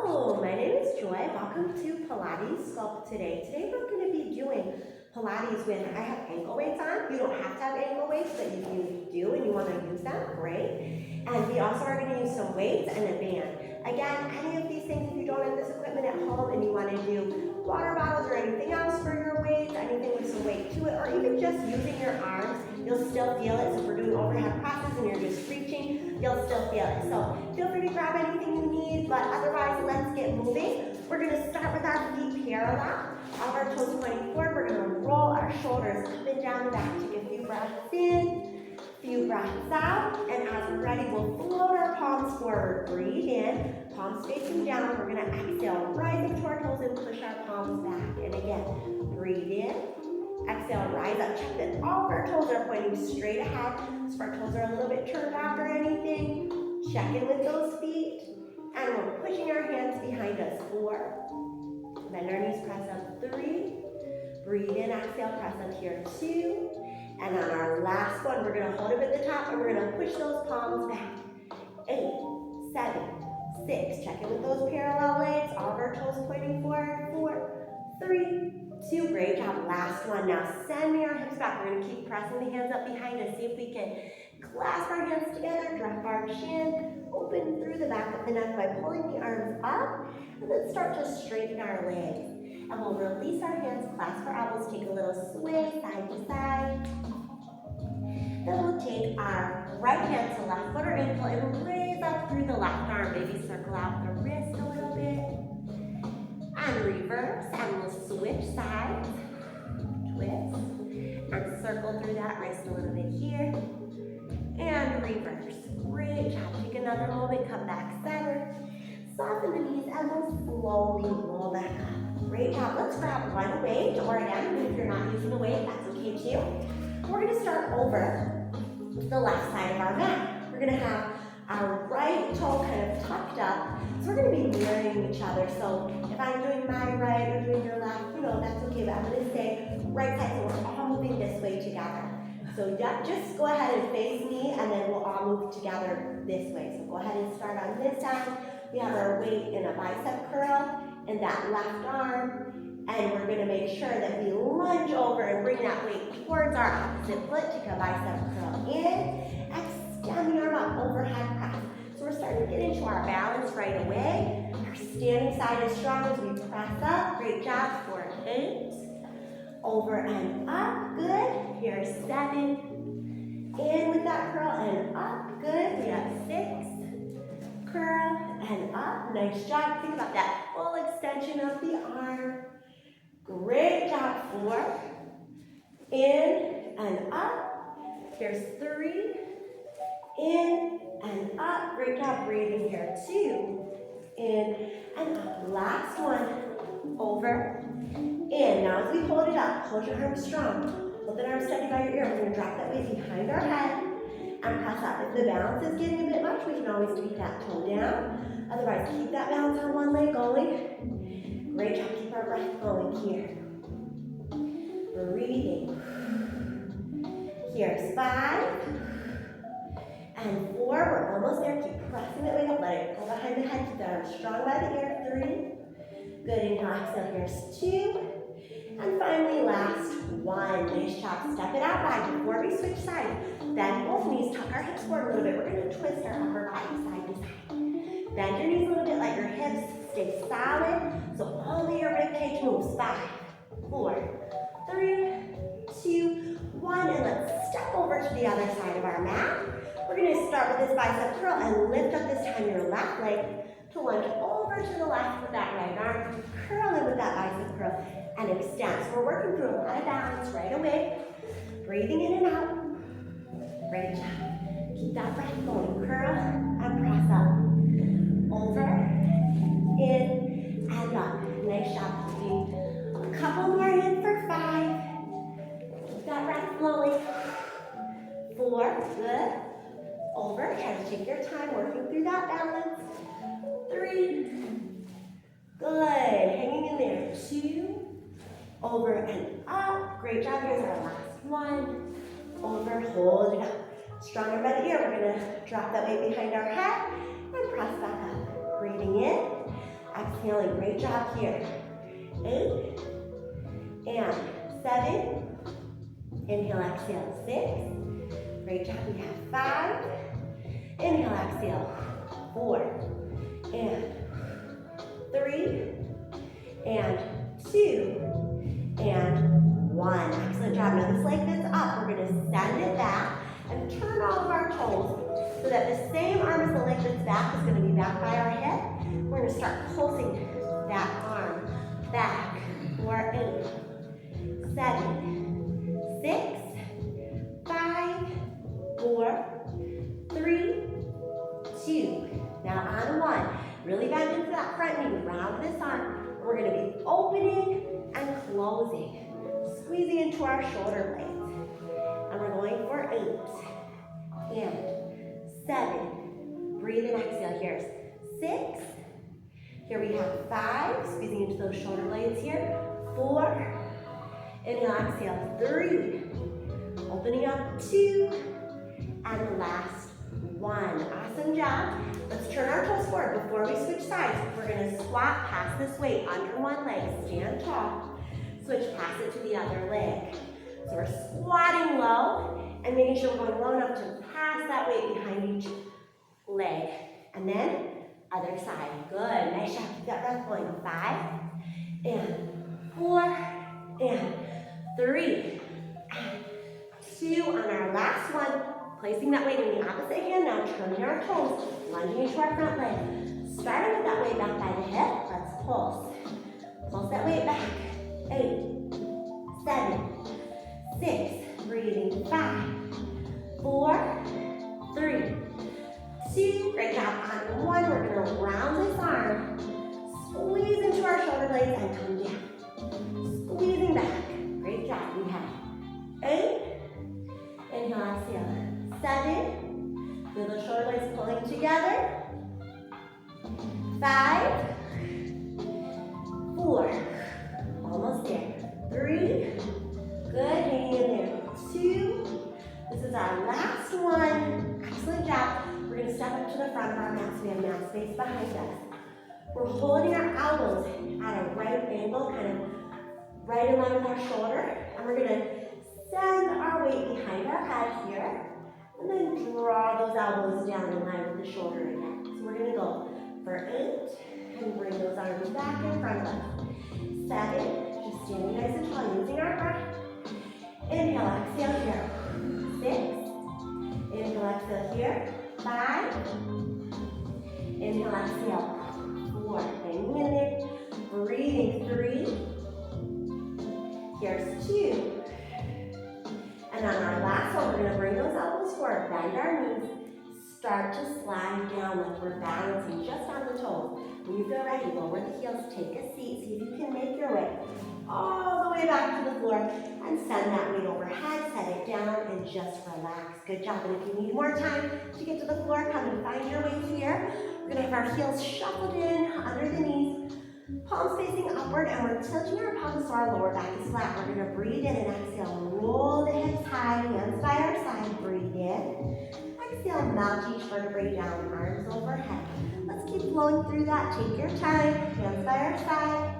Hello, my name is Joy. Welcome to Pilates Sculpt today. Today we're going to be doing Pilates with, I have ankle weights on. You don't have to have ankle weights, but if you do and you want to use them, great. And we also are going to use some weights and a band. Again, any of these things, if you don't have this equipment at home and you want to do water bottles or anything else for your weights, anything with some weight to it, or even just using your arms, you'll still feel it. So if we're doing overhead presses and you're just reaching, you'll still feel it. So feel free to grab anything you need, but otherwise, let's get moving. We're going to start with our feet parallel. All of our toes pointing forward. We're going to roll our shoulders up and down the back. Take a few breaths in, a few breaths out, and as we're ready, we'll float our palms forward. Breathe in, palms facing down. We're going to exhale, rising to our toes and push our palms back. And again, breathe in, exhale, rise up. Check that all of our toes are pointing straight ahead. So if our toes are a little bit turned back or anything, check in with those feet. And we're pushing our hands behind us. 4. Bend our knees, press up. 3. Breathe in, exhale, press up here. 2. And on our last one, we're going to hold it at the top and we're going to push those palms back. 8, 7, 6. Check in with those parallel legs. All of our toes pointing forward. 4, 3, 2. Great job. Last one. Now sending our hips back. We're going to keep pressing the hands up behind us. See if we can clasp our hands together, drop our chin, open through the back of the neck by pulling the arms up, and then start to straighten our legs. And we'll release our hands, clasp our elbows, take a little sway side to side. Then we'll take our right hand to left foot or ankle and raise up through the left arm. Maybe circle out the wrist a little bit. And reverse, and we'll switch sides. Twist, and circle through that wrist a little bit here. And reverse. Great job. Take another moment, come back center. Soften the knees and we'll slowly roll back up. Great job. Let's grab one weight, or again, if you're not using a weight, that's okay too. We're going to start over the left side of our mat. We're going to have our right toe kind of tucked up. So we're going to be mirroring each other. So if I'm doing my right or doing your left, that's okay. But I'm going to say right side, so we're all moving this way together. So just go ahead and face me, and then we'll all move together this way. So go ahead and start on this side. We have our weight in a bicep curl in that left arm, and we're going to make sure that we lunge over and bring that weight towards our opposite foot. Take a bicep curl in, extend the arm up, overhead press. So we're starting to get into our balance right away. Our standing side is strong as we press up. Great job for 8. Over and up, good. Here's 7. In with that curl and up, good. We have 6. Curl and up, nice job. Think about that full extension of the arm. Great job. 4. In and up. Here's 3. In and up. Great job breathing here. 2. In and up. Last one. Over. In. Now as we hold it up, hold your arms strong. Hold that arm steady by your ear. We're going to drop that weight behind our head and press up. If the balance is getting a bit much, we can always take that toe down. Otherwise, keep that balance on one leg going. Great job. Keep our breath going here. Breathing. Here's 5. And 4. We're almost there. Keep pressing that weight up. Let it go behind the head. Keep that arm strong by the ear. 3. Good. Inhale, exhale. Here's 2. And finally, last one. Nice job. Step it out wide before we switch sides. Bend both knees, tuck our hips forward a little bit. We're going to twist our upper body side to side. Bend your knees a little bit, let your hips stay solid. So only your rib cage moves. 5, 4, 3, 2, 1. And let's step over to the other side of our mat. We're going to start with this bicep curl and lift up this time your left leg to lunge over to the left with that right arm. Curl in with that bicep curl and extend. So we're working through a lot of balance right away. Breathing in and out. Great job. Keep that breath going. Curl and press up. Over, in, and up. Nice job. Keeping a couple more in for 5. Keep that breath flowing. 4, good. Over, try to take your time working through that balance. 3, good. Hanging in there. 2, over and up. Great job. Here's our last one. Over, hold it up. Stronger by the ear. We're going to drop that weight behind our head and press back up. Breathing in, exhaling, great job here. 8 and 7. Inhale, exhale, 6. Great job, we have 5. Inhale, exhale, 4 and 3 and 2 and 1. Excellent job. Now this leg that's up, we're going to send it back and turn all of our toes so that the same arm as the leg that's back is going to be back by our hip. We're going to start pulsing that arm back for 8, 7, 6, 5, 4, 3, 2. Now on 1, really bend into that front knee, round this arm. We're going to be opening and closing, squeezing into our shoulder blades. And we're going for 8 and 7. Breathe and exhale. Here's 6. Here we have 5, squeezing into those shoulder blades here. 4. Inhale, exhale, 3. Opening up 2. And the last 1. Awesome job. Let's turn our toes forward. Before we switch sides, we're going to squat, pass this weight under one leg, stand tall, switch, pass it to the other leg. So we're squatting low and making sure we're going low enough to pass that weight behind each leg. And then other side. Good. Nice job. Keep that breath going. 5 and 4 and 3 and 2. On our last one, placing that weight in the opposite hand now, turning our toes, lunging into our front leg. Starting with that weight back by the hip, let's pulse. Pulse that weight back. 8, 7, 6, breathing. 5, 4, 3, 2. Great job. On 1, we're going to round this arm, squeeze into our shoulder blades and come down. Squeezing back. Great job. We have 8. Inhale, exhale. 7. Feel the shoulder blades pulling together. 5. 4. Almost there. 3. Good. Hanging in there. 2. This is our last one. Excellent job. We're going to step up to the front of our mat so we have mat space behind us. We're holding our elbows at a right angle, kind of right in line with our shoulder. And we're going to send our weight behind our head here. And then draw those elbows down in line with the shoulder again. So we're going to go for 8 and bring those arms back in front of us. 7, just standing nice and tall, using our breath. Inhale, exhale here. 6. Inhale, exhale here. 5. Inhale, exhale. 4. Hanging in there. Breathing. 3. Here's 2. And on our last one, we're going to bring those elbows forward, bend our knees, start to slide down like we're balancing just on the toes. When you feel ready, lower the heels, take a seat, see if you can make your way all the way back to the floor and send that weight overhead, set it down, and just relax. Good job. And if you need more time to get to the floor, come and find your way here. We're going to have our heels shuffled in under the knees, palms facing upward, and we're tilting our palms so our lower back is flat. We're going to breathe in and exhale. Roll the hips high, hands by our side. Breathe in. Exhale, melt each vertebrae down, arms overhead. Let's keep flowing through that. Take your time. Hands by our side.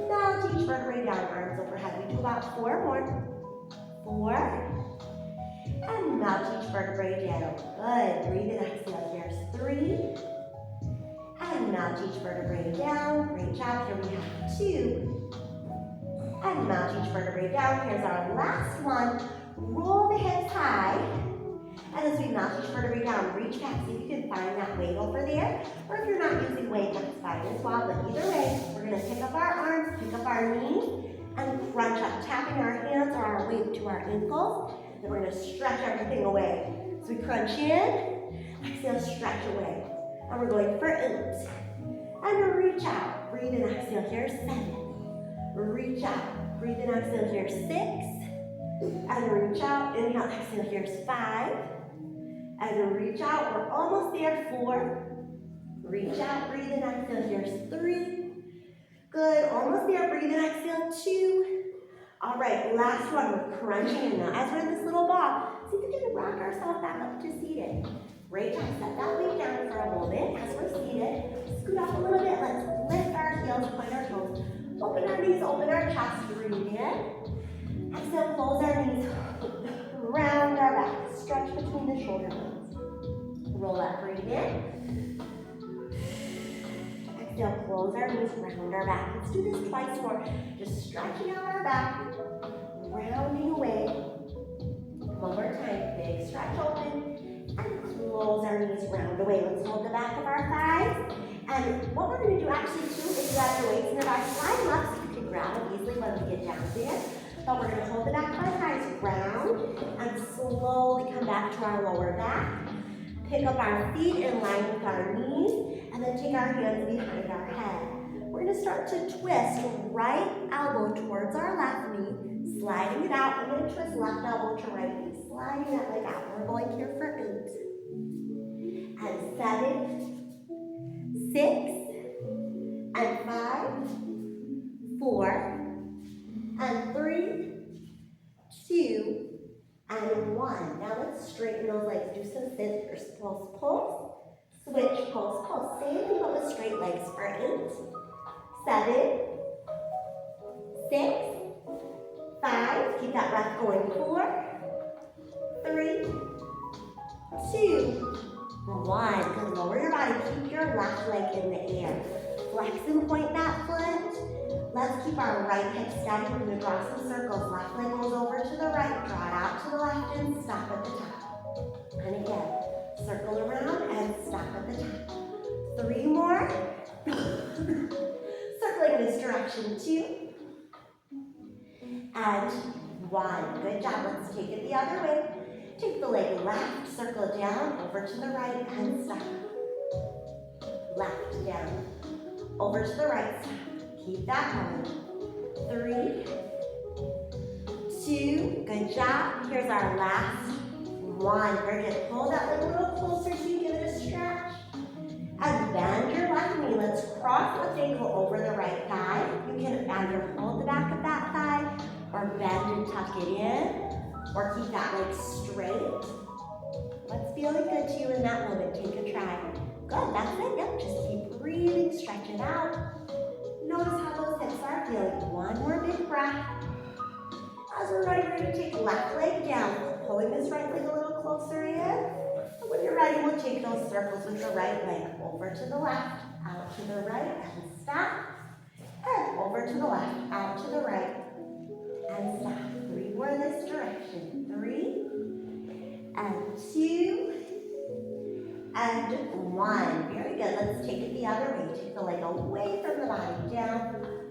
Melt each vertebrae down, arms overhead. We do about 4 more. 4. And melt each vertebrae down. Good. Breathe in, exhale. Here's 3. And melt each vertebrae down. Great job. Here we have 2. And melt each vertebrae down. Here's our last one. Roll the hips high. And as we melt each vertebrae down, reach back. See if you can find that weight over there. Or if you're not using weight, that's fine as well. But either way, we're going to pick up our arms, pick up our knees, and crunch up, tapping our hands or our weight to our ankles. Then we're going to stretch everything away. So we crunch in, exhale, stretch away. And we're going for 8. And reach out. Breathe in, exhale. Here's 7. Reach out. Breathe in, exhale. Here's 6. And reach out. Inhale, exhale. Here's 5. And reach out. We're almost there. 4. Reach out. Breathe in, exhale. Here's 3. Good. Almost there. Breathe in, exhale. 2. All right. Last one. We're crunching in now. As we're in this little ball, see if we can rock ourselves back up to seated. Great job. Set that weight down for a moment as we're seated. Scoot up a little bit. Let's lift open our chest, breathe in. Exhale, close our knees, round our back, stretch between the shoulder blades. Roll up, breathe in. Exhale, close our knees, round our back. Let's do this twice more. Just stretching out our back, rounding away. One more time, big stretch open, and close our knees, round away. Let's hold the back of our thighs. And what we're going to do actually too, if you have your weights in the back, slide them up so you can grab them easily when we get down there. But we're going to hold the back of our thighs round and slowly come back to our lower back. Pick up our feet in line with our knees, and then take our hands behind our head. We're going to start to twist right elbow towards our left knee, sliding it out. I'm going to twist left elbow to right knee, sliding that leg out. We're going here for 8. And 7, 6, and 5, 4, and 3, 2, and 1. Now let's straighten those legs. Do some scissors. Pulse, pulse. Switch, pulse, pulse. Same thing but with straight legs for 8, 7, 6, 5. Keep that breath going. 4, 3, 2, 1. Good. Lower your body. Keep your left leg in the air. Flex and point that foot. Let's keep our right hip steady. We're going to draw some circles. Left leg goes over to the right, draw it out to the left, and stop at the top. And again, circle around and stop at the top. 3 more. Circling this direction, 2. And 1. Good job. Let's take it the other way. Take the leg left, circle down, over to the right, and stop. Left, down, over to the right, stop. Keep that going. 3, 2, good job. Here's our last 1. Very good. Pull that leg a little closer so you give it a stretch. And bend your left knee. Let's cross left ankle over the right thigh. You can either hold the back of that thigh or bend and tuck it in, or keep that leg straight. What's feeling good to you in that moment? Take a try. Good, that's it. Yep, just keep breathing, stretch it out. Notice how those hips are feeling. 1 more big breath. As we're ready, we're going to take left leg down, pulling this right leg a little closer in. And when you're ready, we'll take those circles with the right leg. Over to the left, out to the right, and stop. And over to the left, out to the right, and stop. 3 more in this direction. 3, and 2, and 1. Very good. Let's take it the other way. Take the leg away from the body. Down,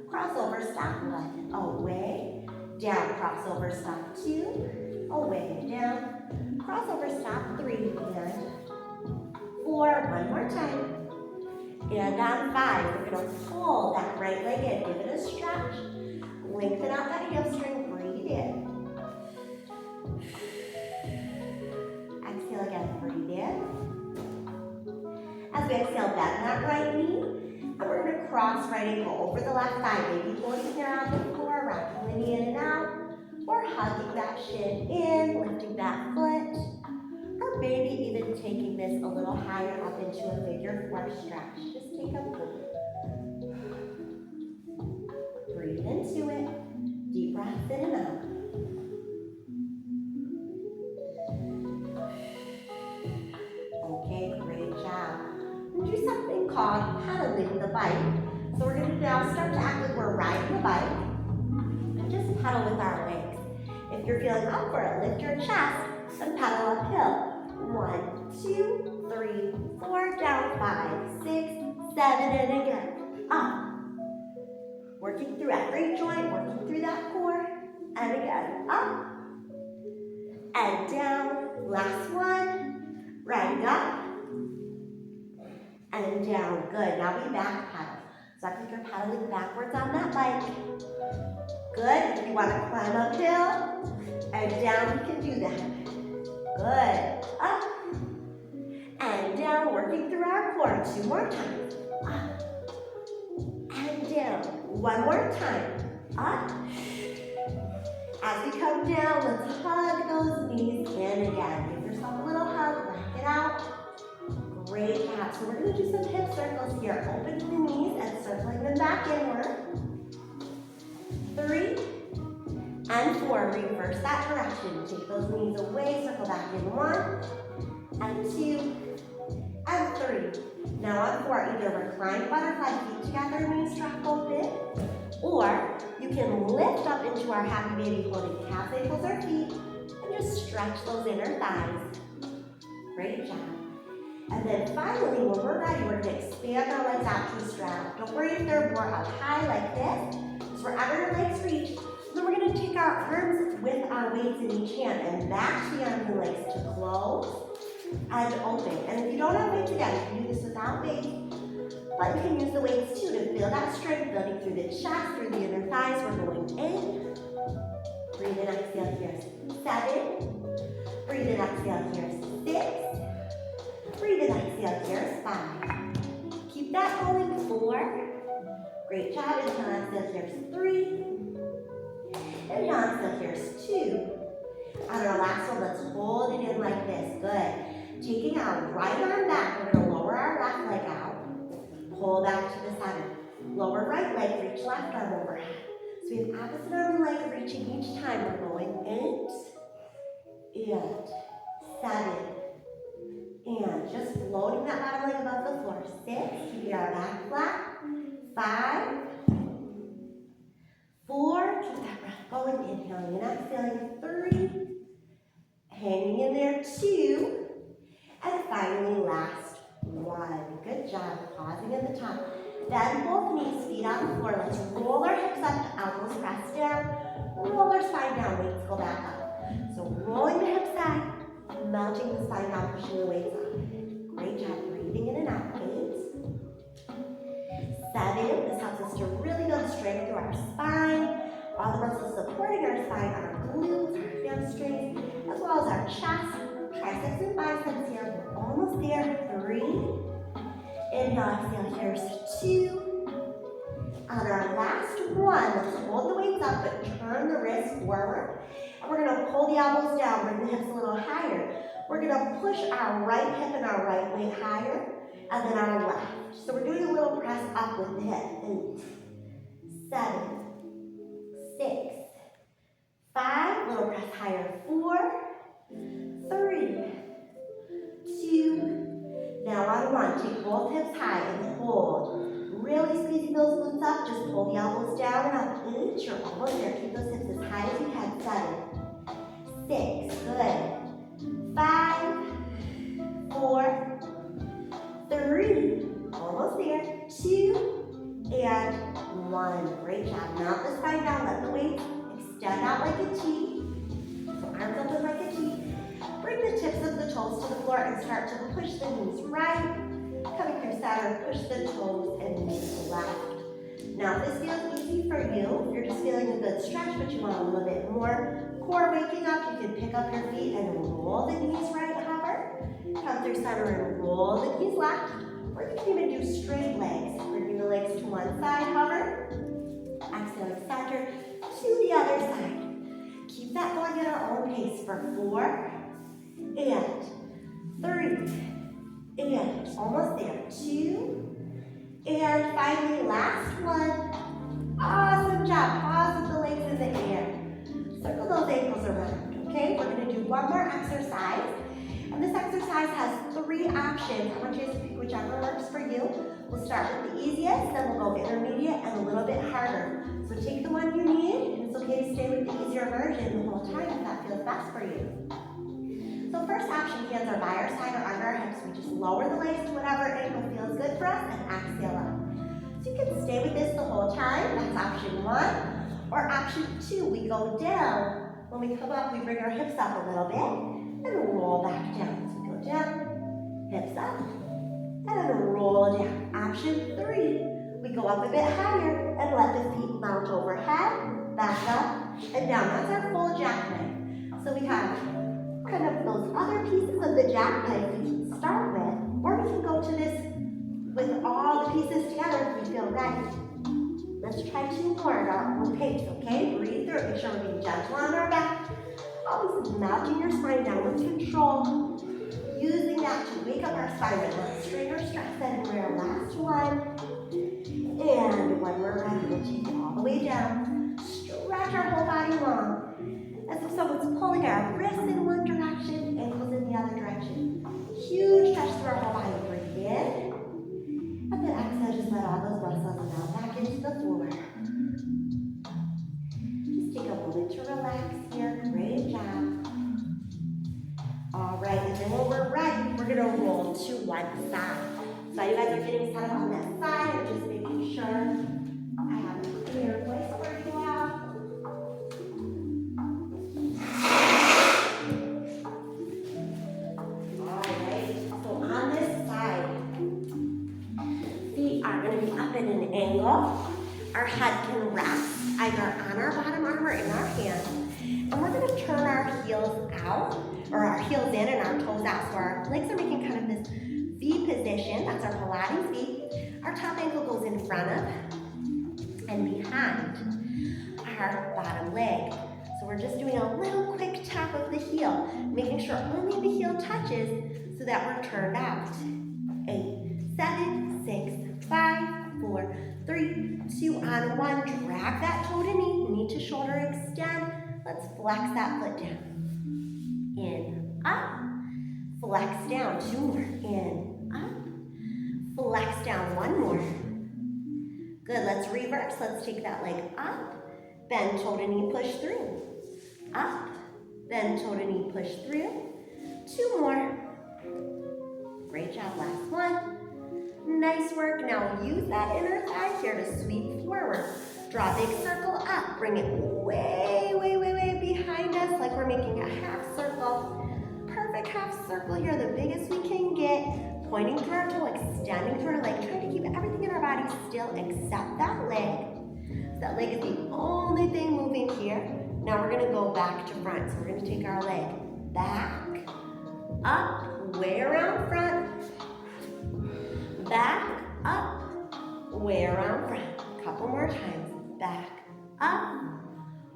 cross over, stop, 1. Away, down, cross over, stop, 2. Away, down, cross over, stop, 3. And 4. One more time. And on 5, we're going to pull that right leg in. Give it a stretch. Lengthen out that hamstring. Breathe in. Exhale again. Breathe in. As we exhale, bend that right knee, and we're going to cross right ankle over the left thigh, maybe floating here on the floor, rocking the knee in and out, or hugging that shin in, lifting that foot, or maybe even taking this a little higher up into a figure 4 stretch. Just take a breath. Breathe into it. Deep breaths in and out. Okay, great job. We'll do something called pedaling the bike. So we're going to now start to act like we're riding the bike and just pedal with our legs. If you're feeling up for it, lift your chest and pedal uphill. 1, 2, 3, 4, down, 5, 6, 7, and again, up. Working through every joint, working through that core, and again, up, and down. Last one, right up, and down. Good, now we back pedal. So I think you're pedaling backwards on that bike. Good, if you want to climb uphill and down, you can do that. Good, up and down, working through our core. 2 more times, up and down. 1 more time, up. As we come down, let's hug those knees in again. Give yourself a little hug, back it out. Great job. So we're going to do some hip circles here. Open the knees and circling them back inward. and 4, reverse that direction. Take those knees away, circle back in 1, and 2, and 3. Now on 4, either recline butterfly, feet together, knees strap open, or you can lift up into our happy baby, holding calves, ankles, or feet, and just stretch those inner thighs. Great job. And then finally, when we're ready, we're going to expand our legs out to a straddle. Don't worry if they're more up high like this, because wherever your legs reach. Then we're going to take our arms with our weights in each hand and match the arms and legs to close and open. And if you don't have weights again, you can do this without weights, but you can use the weights too to feel that strength building through the chest, through the inner thighs. We're going in. Breathe in, exhale, here, 7. Breathe in, exhale, here, 6. Breathe in, exhale, here, 5. Keep that going, 4. Great job. Inhale, exhale, here's 3. Inhale, exhale, here's 2. On our last one, let's hold it in like this. Good. Taking our right arm back, we're going to lower our left leg out. Pull back to the center. Lower right leg, reach left arm overhead. So we have opposite arm and leg reaching each time. We're going 8 and 7. And just floating that bottom leg above the floor. 6, keeping our back flat. 5, 4, keep that breath going, inhaling and exhaling, 3, hanging in there, 2, and finally last 1. Good job, pausing at the top. Bend both knees, feet on the floor. Let's roll our hips up, elbows press down, roll our spine down, weights go back up. So rolling the hips back, melting the spine down, pushing the weights up. Great job, breathing in and out, 8, 7, this helps us to really build strength through our spine. All the muscles supporting our spine, our glutes, our hamstrings, as well as our chest, triceps and biceps here. We're almost there. 3. Inhale, exhale, here's 2. On our last one, let's hold the weights up, but turn the wrists forward. And we're going to pull the elbows down, bring the hips a little higher. We're going to push our right hip and our right weight higher, and then our left. So we're doing a little press up with the hip. 8, 7, 6, 5, little press higher, 4, 3, 2, now on 1, take both hips high and hold. Really squeezing those glutes up, just pull the elbows down and up. 8, you're almost there, keep those hips as high as you can. 7, 6, good. 5, 4, 3, almost there, 2, and 1. Great job. Mount the spine down, let the weight extend out like a T. So arms open like a T. Bring the tips of the toes to the floor and start to push the knees right. Coming through center, push the toes and knees left. Now if this feels easy for you, if you're just feeling a good stretch but you want a little bit more core waking up, you can pick up your feet and roll the knees right, hover. Come through center and roll the knees left. Or you can even do straight legs. Bringing the legs to one side, hover. Exhale, center to the other side. Keep that going at our own pace for 4, and 3, and almost there, 2, and finally last one. Awesome job. Pause with the legs in the air. Circle those ankles around, okay? We're going to do one more exercise. And this exercise has 3 options. I want you to pick whichever works for you. We'll start with the easiest, then we'll go intermediate and a little bit harder. So take the one you need, and it's okay to stay with the easier version the whole time if that feels best for you. So first option, hands are by our side or under our hips. We just lower the legs to whatever angle feels good for us and exhale up. So you can stay with this the whole time. That's option 1. Or option 2, we go down. When we come up, we bring our hips up a little bit. And roll back down. So go down, hips up, and then roll down. Option 3, we go up a bit higher and let the feet mount overhead, back up, and down. That's our full jackknife. So we have kind of those other pieces of the jackknife we can start with, or we can go to this with all the pieces together if we feel ready. Let's try 2 more at our own pace, okay? Breathe through it. Make sure we're being gentle on our back. Always mounting your spine down with control. Using that to wake up our spine. Let's strain or stretch that in our last one. And when we're ready, we'll take it all the way down. Stretch our whole body long. just let all those blood cells melt back into the floor. Just take a moment to relax here. Great job. All right, and then when we're ready, we're gonna roll to one side. So you guys are getting set up on that side, and just making sure I have a clear place for you out. All right, so on this side, feet are gonna be up in an angle. Our head can rest either on our bottom arm or in our hand. And we're gonna turn our heels out, or our heels in and our toes out. So our legs are making kind of this V position. That's our Pilates V. Our top ankle goes in front of and behind our bottom leg. So we're just doing a little quick tap of the heel, making sure only the heel touches so that we're turned out. 8, 7, 6, 5, 4, 3, 2, on 1. Drag that toe to knee to shoulder extend. Let's flex that foot down. In, up, flex down. 2 more. In, up, flex down. 1 more. Good, let's reverse. Let's take that leg up, bend toe to knee, push through. Up, bend toe to knee, push through. 2 more. Great job, last one. Nice work. Now use that inner thigh here to sweep forward. Draw a big circle up. Bring it way, way, way, way behind us like we're making a half circle. Perfect half circle here, the biggest we can get. Pointing through our toe, extending through our leg, trying to keep everything in our body still except that leg. So that leg is the only thing moving here. Now we're gonna go back to front. So we're gonna take our leg back, up, way around front, back, up, way around front. A couple more times. Back, up,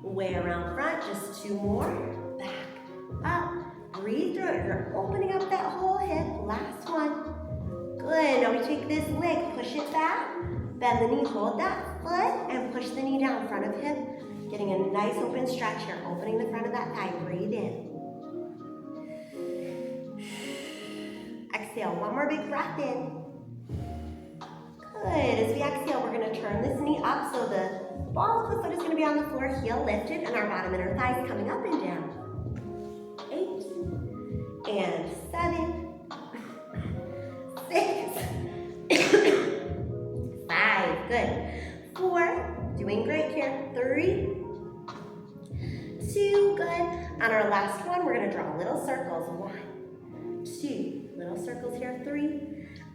way around front. Just 2 more. Back, up. Breathe through it. You're opening up that whole hip. Last one. Good. Now we take this leg, push it back, bend the knee, hold that foot, and push the knee down front of hip. Getting a nice open stretch here. Opening the front of that thigh. Breathe in. Exhale. 1 more big breath in. Good. As we exhale, we're going to turn this knee up so the ball of the foot is going to be on the floor, heel lifted, and our bottom inner thigh is coming up and down. 8 and 7, 6, 5, good. 4, doing great here. 3, 2, good. On our last one, we're going to draw little circles. 1, 2, little circles here. 3.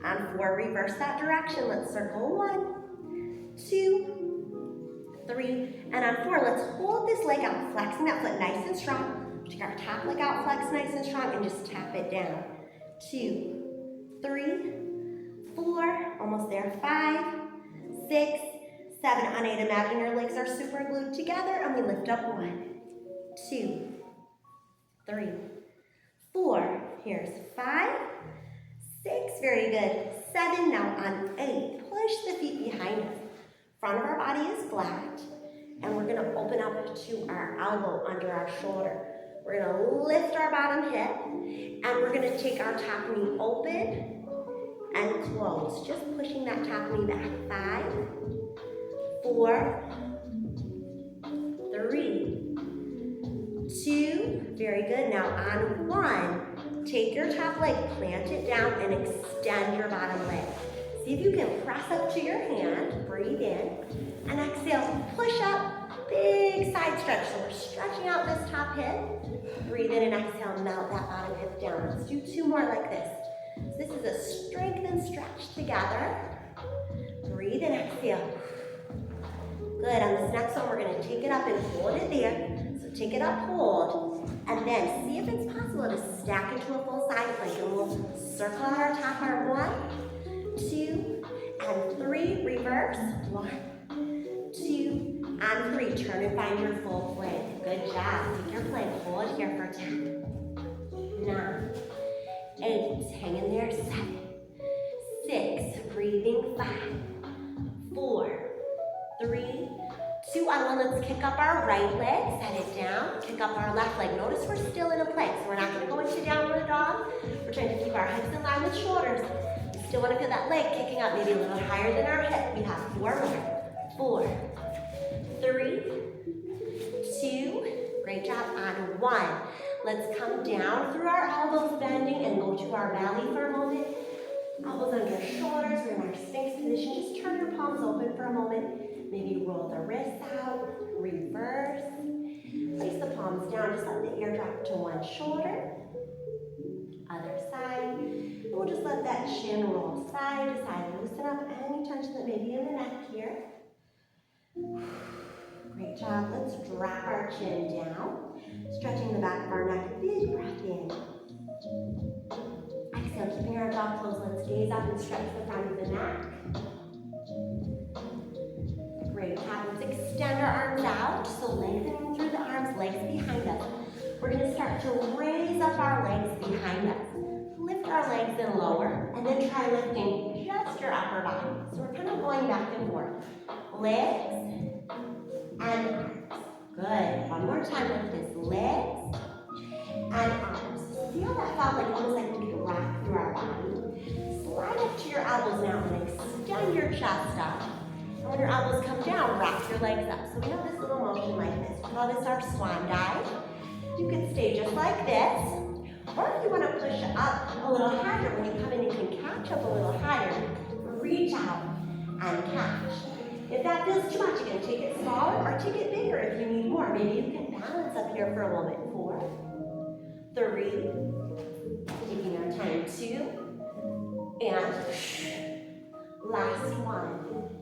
On 4, reverse that direction. Let's circle 1, 2, 3. And on 4, let's hold this leg out, flexing that foot nice and strong. Take our top leg out, flex nice and strong, and just tap it down. 2, 3, 4, almost there. 5, 6, 7. On 8, imagine your legs are super glued together, and we lift up. 1, 2, 3, 4. Here's 5, 6, very good. 7, now on 8, push the feet behind us. Front of our body is flat, and we're gonna open up to our elbow under our shoulder. We're gonna lift our bottom hip, and we're gonna take our top knee open and close. Just pushing that top knee back. 5, 4, 3, 2, very good. Now on 1, take your top leg, plant it down, and extend your bottom leg. See if you can press up to your hand, breathe in, and exhale, push up, big side stretch. So we're stretching out this top hip, breathe in and exhale, melt that bottom hip down. Let's do 2 more like this. So this is a strength and stretch together. Breathe in, exhale. Good, on this next one, we're gonna take it up and hold it there. So take it up, hold, and then see if it's possible to stack into a full side plank. And we'll circle out our top arm. 1, 2, and 3. Reverse. 1, 2, and 3. Turn and find your full plank. Good job. Take your plank. Hold here for 10, 9, 8. Hang in there. 7, 6. Breathing. 5, 4, 3, 2. On 1, let's kick up our right leg. Set it down. Kick up our left leg. Notice we're still in a plank, so we're not going to go into downward dog. We're trying to keep our hips in line with shoulders. still want to feel that leg kicking up, maybe a little higher than our hip. We have 4 more. 4, 3, 2, great job, on 1. Let's come down through our elbows bending and go to our belly for a moment. Elbows under shoulders, we're in our Sphinx position. Just turn your palms open for a moment. Maybe roll the wrists out, reverse. Place the palms down, just let the air drop to one shoulder. Other side. And we'll just let that chin roll side to side. Loosen up any tension that may be in the neck here. Great job. Let's drop our chin down. Stretching the back of our neck. Big breath in. Exhale, keeping our jaw closed. Let's gaze up and stretch the front of the neck. Great job. Let's extend our arms out. So lengthening through the arms, legs behind us. We're going to start to raise up our legs behind us. Lift our legs and lower, and then try lifting just your upper body. So we're kind of going back and forth. Legs and arms. Good. One more time with this. Legs and arms. See how that felt like almost like we could rock through our body? Slide up to your elbows now and extend your chest up. And when your elbows come down, rock your legs up. So we have this little motion like this. We call this our swan dive. You can stay just like this. Or if you want to push up a little higher, when you come in, you can catch up a little higher. Reach out and catch. If that feels too much, you can take it smaller or take it bigger if you need more. Maybe you can balance up here for a moment. 4, 3, taking our time, 2, and last one.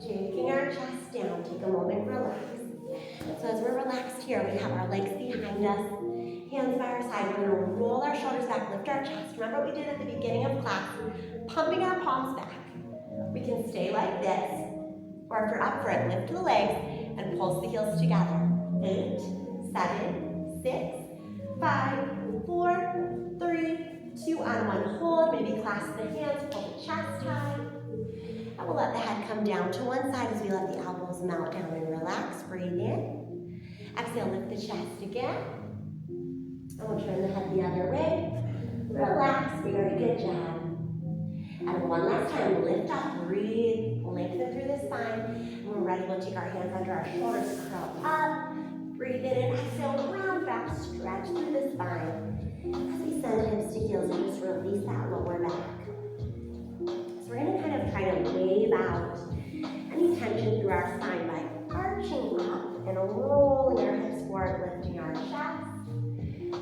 Taking our chest down, take a moment, relax. So as we're relaxed here, we have our legs behind us, hands by our side. We're going to roll our shoulders back, lift our chest. Remember what we did at the beginning of class, pumping our palms back. We can stay like this, or if you're up for it, lift the legs and pulse the heels together. 8, 7, 6, 5, 4, 3, 2, on 1. Hold, maybe clasp the hands, pull the chest high. And we'll let the head come down to one side as we let the elbows melt down and relax. Breathe in. Exhale, lift the chest again. And we'll turn the head the other way. Relax, very good job. And one last time, lift up, breathe, lengthen through the spine. And when we're ready, we'll take our hands under our shoulders, curl up. Breathe in and exhale, round back, stretch through the spine. As we send hips to heels and just release that lower back. So we're going to kind of try to wave out any tension through our spine by arching up and rolling our hips forward, lifting our chest.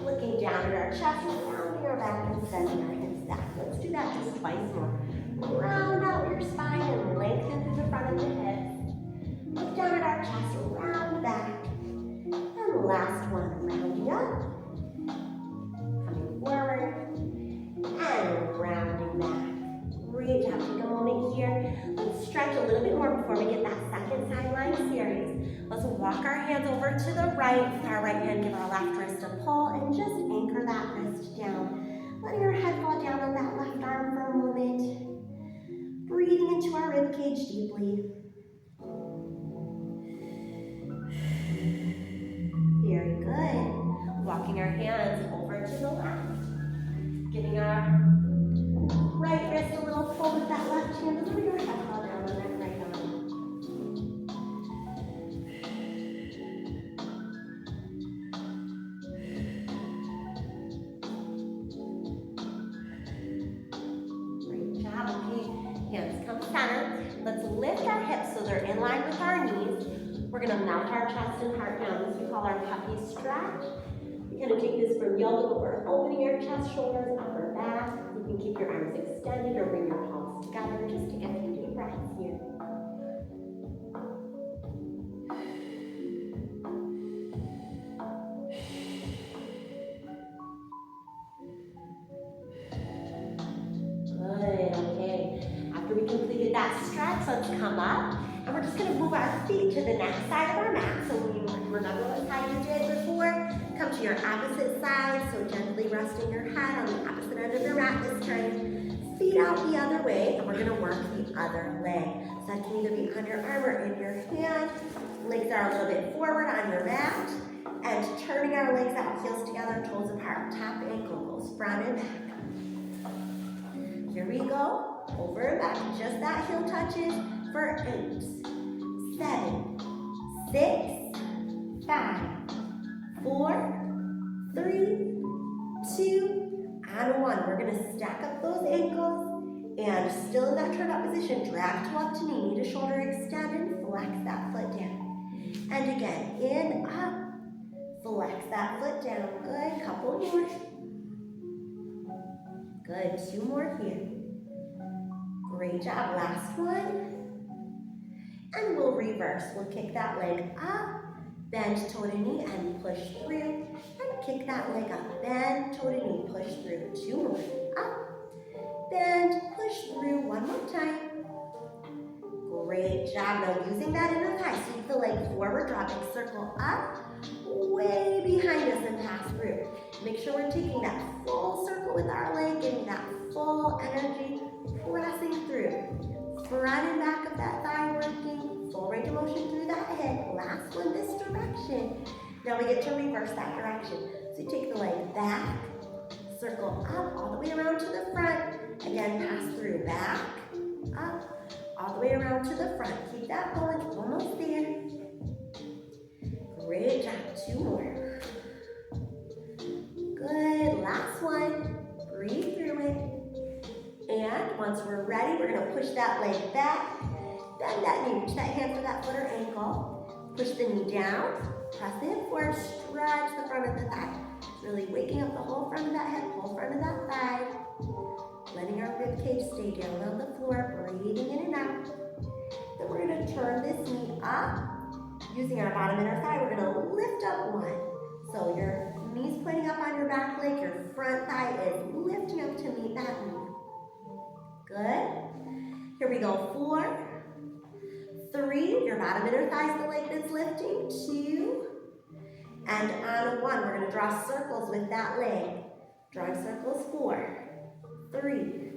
Looking down at our chest, rounding our back and sending our hips back. Let's do that just twice more. Round out your spine and lengthen through the front of the hips. Look down at our chest, round back. And last one, rounding up. Coming forward. And rounding back. Great job. Take a moment here. Let's stretch a little bit more before we get that second sideline series. Let's walk our hands over to the right. With our right hand, give our left wrist a pull and just anchor that wrist down. Letting our head fall down on that left arm for a moment. Breathing into our rib cage deeply. Very good. Walking our hands over to the left. Giving our right wrist a little pull with that left hand. And letting our head fall down on that right arm. Hands come center. Let's lift our hips so they're in line with our knees. We're going to melt our chest and heart down. This we call our puppy stretch. You kind of take this from yoga, but we're opening our chest, shoulders, upper back. You can keep your arms extended or bring your palms together just to get a few deep breaths here. We completed that stretch, let's come up. And we're just going to move our feet to the next side of our mat. So when you remember what side you did before, come to your opposite side. So gently resting your head on the opposite end of your mat this time. Feet out the other way, and we're going to work the other leg. So that can either be on your arm or in your hand. Legs are a little bit forward on your mat. And turning our legs out, heels together, toes apart. Top ankle goes front and back. Here we go. over and back. Just that heel touches for 8, 7, 6, 5, 4, 3, 2, and 1. We're gonna stack up those ankles and still in that turned up position, drag toe up to knee, knee to shoulder extend and flex that foot down. And again, in, up, flex that foot down. Good, couple more. Good, 2 more here. Great job, last one. And we'll reverse. We'll kick that leg up, bend toe to knee and push through. And kick that leg up, bend toe to knee, push through. 2 more, up, bend, push through. 1 more time. Great job. Now using that inner thigh, so you feel like forward dropping, circle up, way behind us and pass through. Make sure we're taking that full circle with our leg, getting that full energy, pressing through. Front and back of that thigh working, full range of motion through that hip. Last one, this direction. Now we get to reverse that direction. So you take the leg back, circle up, all the way around to the front. Again, pass through, back, up, all the way around to the front. Keep that going, almost there. Great job, 2 more. Good, last one. Breathe through it. And once we're ready, we're gonna push that leg back, bend that knee, reach that hand for that foot or ankle. Push the knee down, press the hip forward, stretch the front of the thigh. Really waking up the whole front of that hip, whole front of that thigh. Letting our rib cage stay down on the floor, breathing in and out. Then we're gonna turn this knee up. Using our bottom inner thigh, we're gonna lift up 1. So your knee's pointing up on your back leg, your front thigh is lifting up to meet that knee. Good. Here we go, 4, 3, your bottom inner thigh is the leg that's lifting, 2, and on 1, we're gonna draw circles with that leg. Drawing circles, 4, 3,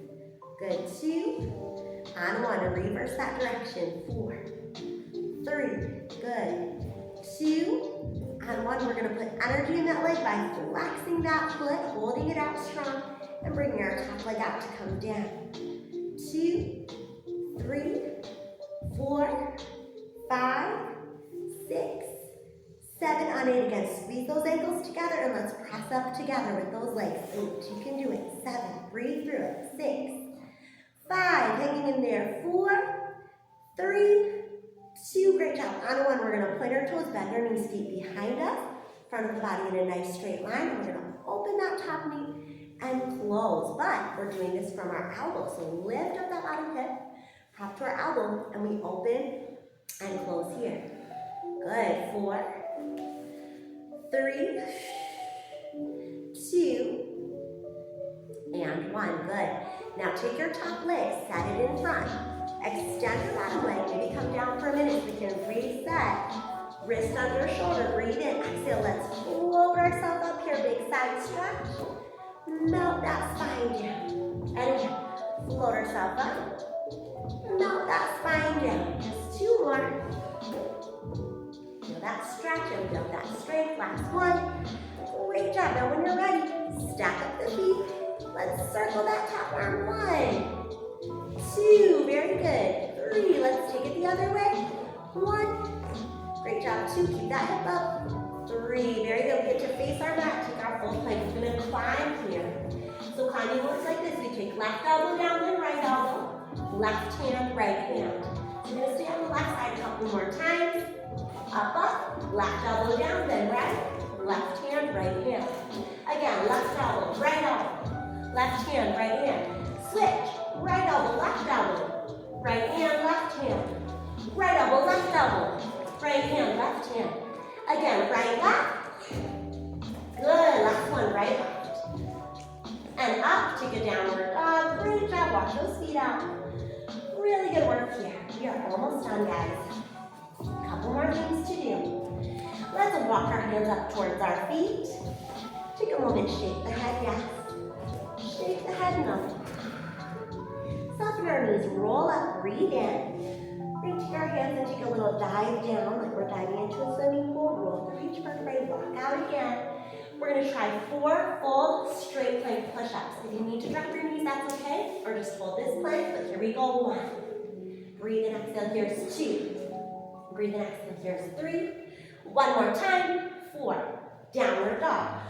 good, 2, on 1, and reverse that direction, 4, 3, good, 2, on 1, we're gonna put energy in that leg by flexing that foot, holding it out strong, and bringing our top leg out to come down. 2, 3, 4, 5, 6, 7, on 8 again. Squeeze those ankles together and let's press up together with those legs. 8, you can do it. 7, breathe through it. 6, 5, hanging in there. 4, 3, 2, great job. On 1, we're gonna point our toes, bend our knees, feet behind us, front of the body in a nice straight line. We're gonna open that top knee and close, but we're doing this from our elbow. So lift up that bottom hip, prop to our elbow, and we open and close here. Good, 4, 3, 2, and 1, good. Now take your top leg, set it in front. Extend your bottom leg, maybe come down for a minute so we can reset. Wrist under shoulder, breathe in, exhale, let's float ourselves up here, big side stretch. Melt that spine down. And again, float ourselves up. Melt that spine down. Just 2 more. Feel that stretch and build that strength. Last one. Great job. Now when you're ready, stack up the feet. Let's circle that top arm. 1, 2, very good. 3, let's take it the other way. 1, great job. 2, keep that hip up. 3, very good. We get to face our mat, take our full plank. We're gonna climb here. So climbing works like this. We take left elbow down, then right elbow. Left hand, right hand. So we're gonna stay on the left side a couple more times. Up, up, left elbow down, then right. Left hand, right hand. Again, left elbow, right elbow. Left hand, right hand. Switch. Right elbow, left elbow. Right hand, left hand. Right elbow, left elbow. Right hand, left hand. Again, right, left. Good. Last one, right, left. And up, take a downward dog. Great job. Walk those feet out. Really good work here. We are almost done, guys. A couple more things to do. Let's walk our hands up towards our feet. Take a moment, shake the head, yes. Shake the head, no. Soften our knees, roll up, breathe in. Reach our hands and take a little dive down, like we're diving into a swimming pool. Roll through each vertebrae, walk out again. We're gonna try 4 full straight plank push-ups. If you need to drop your knees, that's okay, or just hold this plank, but here we go, 1. Breathe in, exhale, here's 2. Breathe in, exhale, here's 3. One more time, 4. Downward dog.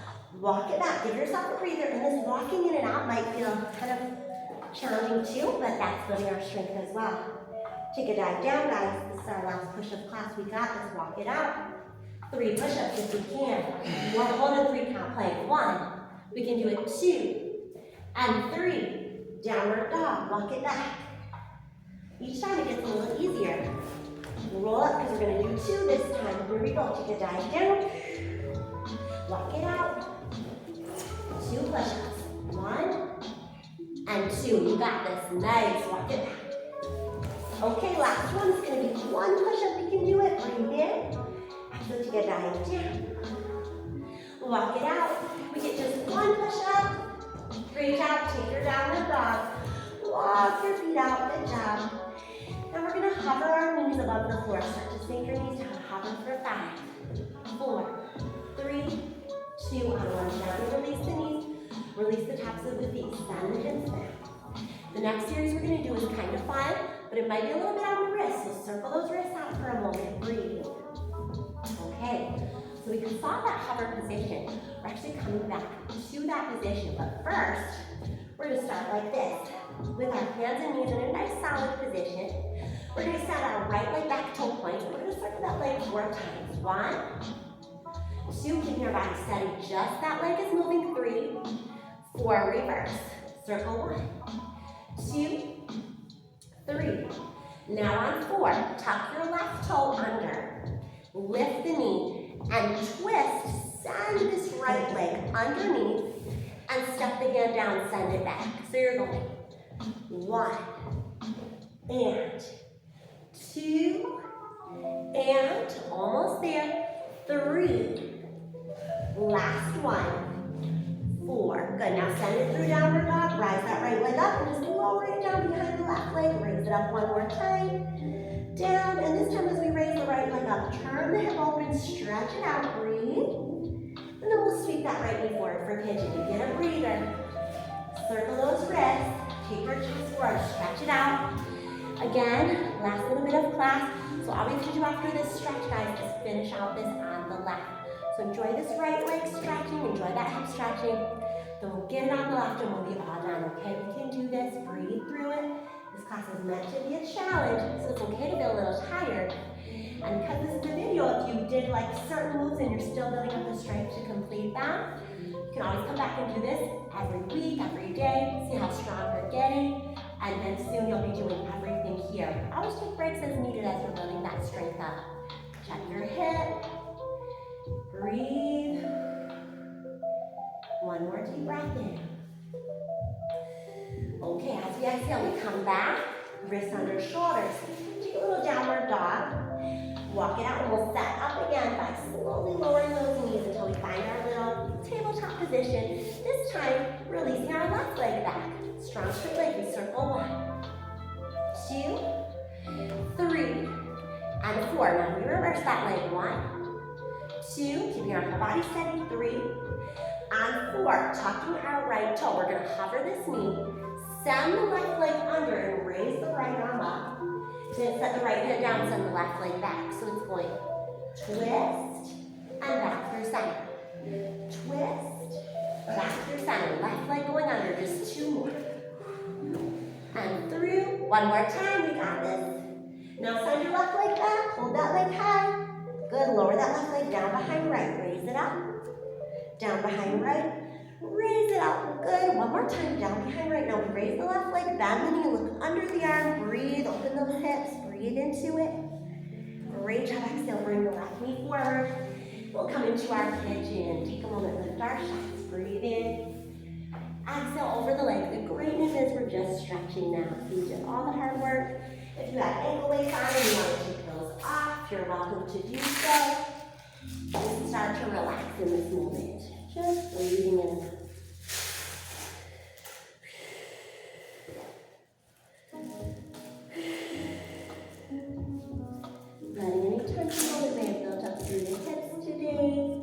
Walk it back, give yourself a breather, and this walking in and out might feel kind of challenging too, but that's building our strength as well. Take a dive down, guys. This is our last push-up class we got. Let's walk it out. 3 push-ups if we can. We're holding 3 count plank. 1. We can do it 2. And 3. Downward dog. Walk it back. Each time it gets a little easier. Roll up because we're going to do 2 this time. Here we go. Take a dive down. Walk it out. 2 push-ups. 1 and 2. You got this. Nice. Walk it back. Okay, last one is going to be 1 push-up. You can do it. Breathe in. So take a dive down. Walk it out. We get just 1 push-up. Great job. Take your downward dog. Walk your feet out. Good job. Now we're going to hover our knees above the floor. Start to sink your knees down. Hover for 5, 4, 3, 2, on 1. Gently release the knees. Release the tops of the feet. Send the hips back. The next series we're going to do is kind of fun, but it might be a little bit on the wrist. So circle those wrists out for a moment. Breathe. Okay, so we can solve that hover position. We're actually coming back to that position, but first, we're going to start like this. With our hands and knees in a nice solid position. We're going to set our right leg back toe point. We're going to circle that leg 4 times. 1, 2, keeping your body steady. Just that leg is moving. 3, 4, reverse. Circle 1, 2, 3. Now on 4, tuck your left toe under. Lift the knee and twist. Send this right leg underneath and step the hand down, send it back. So you're going 1 and 2 and almost there. 3. Last one. 4. Good. Now send it through downward dog. Rise that right leg up and just lower it down behind the left leg. Raise it up 1 more time. Down, and this time as we raise the right leg up, turn the hip open, stretch it out, breathe. And then we'll sweep that right knee forward for pigeon. You get a breather. Circle those wrists, take your chest forward, stretch it out. Again, last little bit of class. So all we have to do after this stretch, guys, is finish out this on the left. So enjoy this right leg stretching, enjoy that hip stretching. Then we'll get it on the left and we'll be all done, okay? We can do this, breathe through it. This class is meant to be a challenge, so it's okay to feel a little tired. And because this is a video, if you did like certain moves and you're still building up the strength to complete that, you can always come back and do this every week, every day, see how strong you're getting, and then soon you'll be doing everything here. Always take breaks as needed as you're building that strength up. Check your hip, breathe. 1 more deep breath in. Okay, as we exhale, we come back, wrists under shoulders. Take a little downward dog. Walk it out, and we'll set up again by slowly lowering those knees until we find our little tabletop position. This time, releasing our left leg back. Strong straight leg, we circle 1, 2, 3, and 4. Now we reverse that leg. 1, 2, keeping our whole body steady. 3, and 4, tucking our right toe. We're gonna hover this knee. Send the left leg under and raise the right arm up. Then set the right hand down, send the left leg back. So it's going twist and back through center. Twist, back through center. Left leg going under, just 2 more. And through, 1 more time, we got this. Now send your left leg back, hold that leg high. Good, lower that left leg down behind right, raise it up. Down behind right. Raise it up. Good. 1 more time. Down behind right. Now we raise the left leg, bend the knee, look under the arm, breathe, open those hips, breathe into it. Great job. Exhale, bring the left knee forward. We'll come into our pigeon. Take a moment, lift our chest, breathe in. Exhale over the leg. The great news is we're just stretching now. So you did all the hard work. If you have ankle weights on and you want to take those off, you're welcome to do so. Just start to relax in this moment. Just breathing in. Letting any tension that may have built up through the hips today.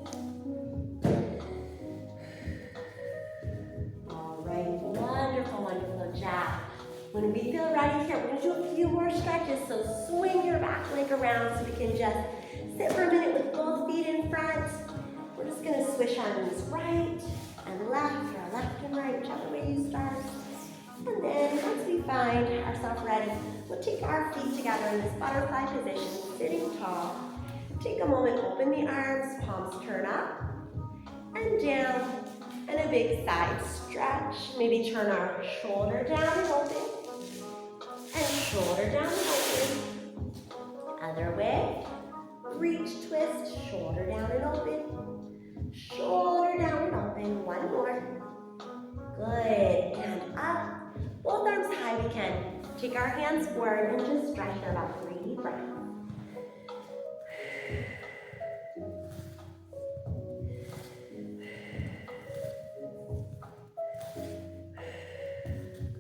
around so we can just sit for a minute with both feet in front. We're just gonna swish our knees right and left, or left and right, whichever way you start. And then once we find ourselves ready, we'll take our feet together in this butterfly position, sitting tall. Take a moment, open the arms, palms turn up and down, and a big side stretch. Maybe turn our shoulder down and open, and shoulder down and open. Other way, reach, twist, shoulder down and open, shoulder down and open. One more. Good, and up. Both arms high. We can take our hands forward and just stretch for about 3 deep breaths.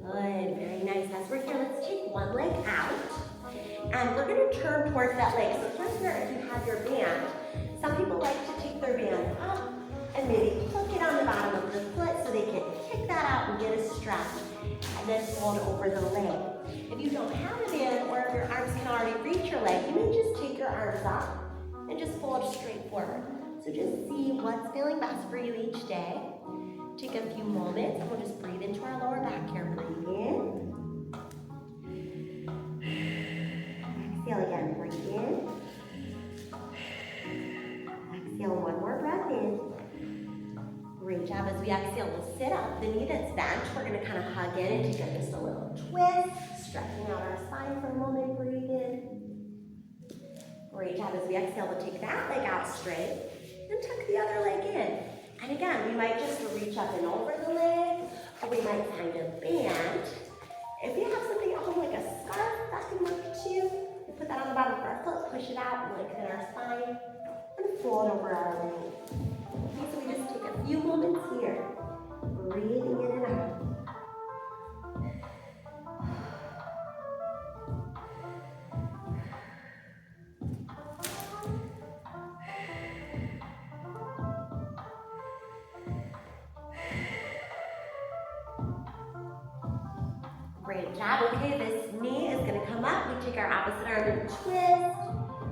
Good, very nice. As we're here, let's take one leg out. And we're going to turn towards that leg. So turn here if you have your band. Some people like to take their band up and maybe hook it on the bottom of the foot so they can kick that out and get a stretch. And then fold over the leg. If you don't have a band, or if your arms can already reach your leg, you may just take your arms up and just fold straight forward. So just see what's feeling best for you each day. Take a few moments, and we'll just breathe into our lower back here. Breathe in. Exhale again, breathe in. Exhale, one more breath in. Great job. As we exhale, we'll sit up. The knee that's bent, we're going to kind of hug in and take just a little twist, stretching out our spine for a moment. Breathe in. Great job. As we exhale, we'll take that leg out straight and tuck the other leg in. And again, we might just reach up and over the leg, or we might find a band. If you have something at home like a scarf, that can work too. We put that on the bottom of our foot, push it out, and lengthen our spine, and fold over our leg. Okay, so we just take a few moments here, breathing in and out. Great job. Okay, this knee is going to come up. We take our opposite arm and twist,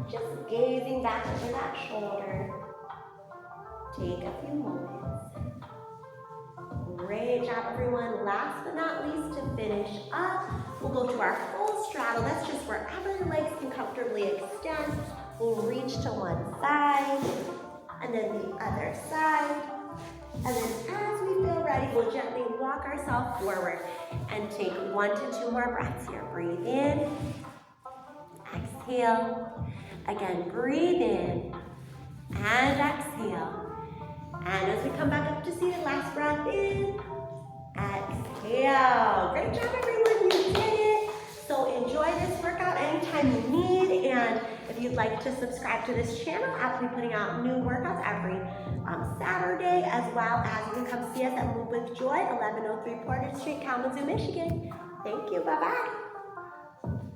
just gazing back over that shoulder. Take a few moments. Great job, everyone. Last but not least, to finish up, we'll go to our full straddle. That's just wherever your legs can comfortably extend. We'll reach to one side, and then the other side. And then as we feel ready, we'll gently walk ourselves forward and take 1 to 2 more breaths here. Breathe in, exhale. Again, breathe in and exhale. And as we come back up to seated, last breath in, exhale. Great job, everyone, you did it. So enjoy this workout anytime you need, and if you'd like to subscribe to this channel, I'll be putting out new workouts every Saturday, as well as you can come see us at MovewithJoy, 1103 Portage Street, Kalamazoo, Michigan. Thank you, bye-bye.